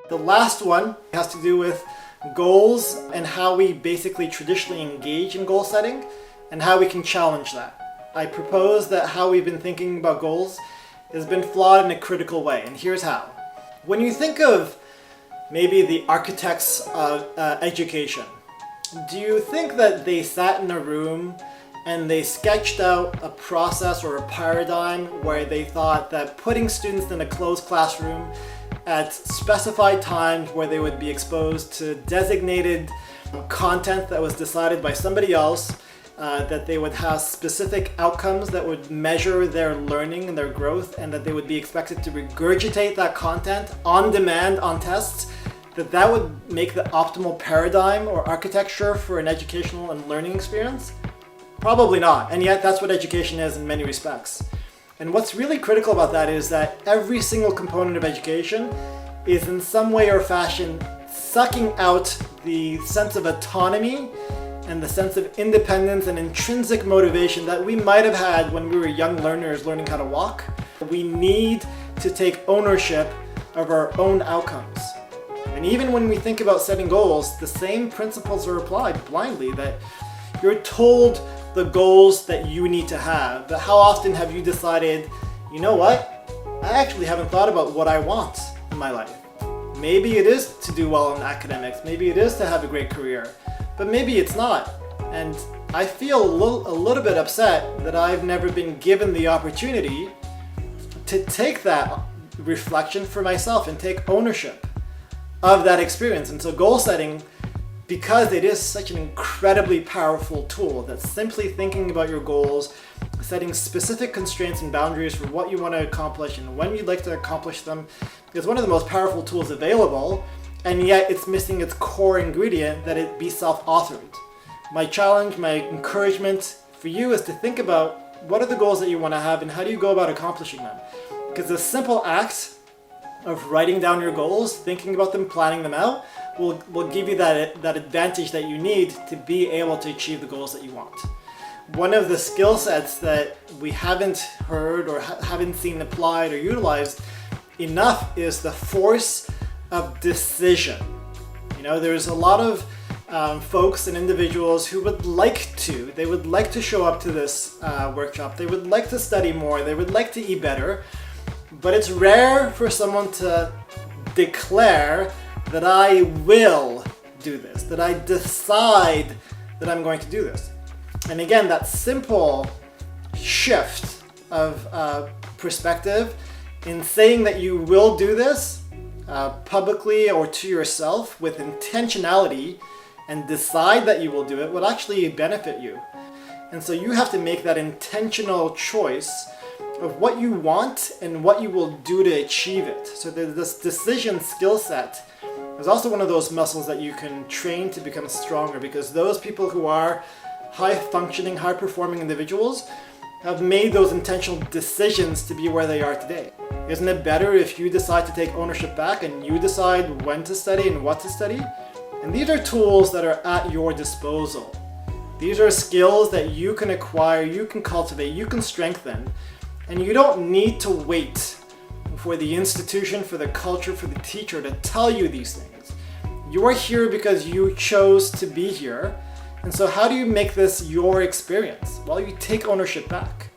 The last one has to do with goals and how we basically traditionally engage in goal setting and how we can challenge that. I propose that how we've been thinking about goals has been flawed in a critical way, and here's how. When you think of maybe the architects of education, do you think that they sat in a room and they sketched out a process or a paradigm where they thought that putting students in a closed classroom at specified times where they would be exposed to designated content that was decided by somebody else, that they would have specific outcomes that would measure their learning and their growth, and that they would be expected to regurgitate that content on demand on tests, that would make the optimal paradigm or architecture for an educational and learning experience? Probably not, and yet that's what education is in many respects. And what's really critical about that is that every single component of education is in some way or fashion sucking out the sense of autonomy and the sense of independence and intrinsic motivation that we might have had when we were young learners learning how to walk. We need to take ownership of our own outcomes. And even when we think about setting goals, the same principles are applied blindly, that you're told the goals that you need to have, but how often have you decided, you know what, I actually haven't thought about what I want in my life. Maybe it is to do well in academics, maybe it is to have a great career, but maybe it's not. And I feel a little bit upset that I've never been given the opportunity to take that reflection for myself and take ownership of that experience. And so goal setting, because it is such an incredibly powerful tool, that simply thinking about your goals, setting specific constraints and boundaries for what you want to accomplish and when you'd like to accomplish them, is one of the most powerful tools available, and yet it's missing its core ingredient, that it be self-authored. My challenge, my encouragement for you is to think about what are the goals that you want to have and how do you go about accomplishing them. Because the simple act of writing down your goals, thinking about them, planning them out, will give you that advantage that you need to be able to achieve the goals that you want. One of the skill sets that we haven't heard or haven't seen applied or utilized enough is the force of decision. You know, there's a lot of folks and individuals who would like to show up to this workshop, they would like to study more, they would like to eat better, but it's rare for someone to declare that I will do this, that I decide that I'm going to do this. And again, that simple shift of perspective in saying that you will do this publicly or to yourself with intentionality and decide that you will do it will actually benefit you. And so you have to make that intentional choice of what you want and what you will do to achieve it. So this decision skill set is also one of those muscles that you can train to become stronger, because those people who are high-functioning, high-performing individuals have made those intentional decisions to be where they are today. Isn't it better if you decide to take ownership back and you decide when to study and what to study? And these are tools that are at your disposal. These are skills that you can acquire, you can cultivate, you can strengthen, and you don't need to wait for the institution, for the culture, for the teacher to tell you these things. You are here because you chose to be here. And so how do you make this your experience? Well, you take ownership back.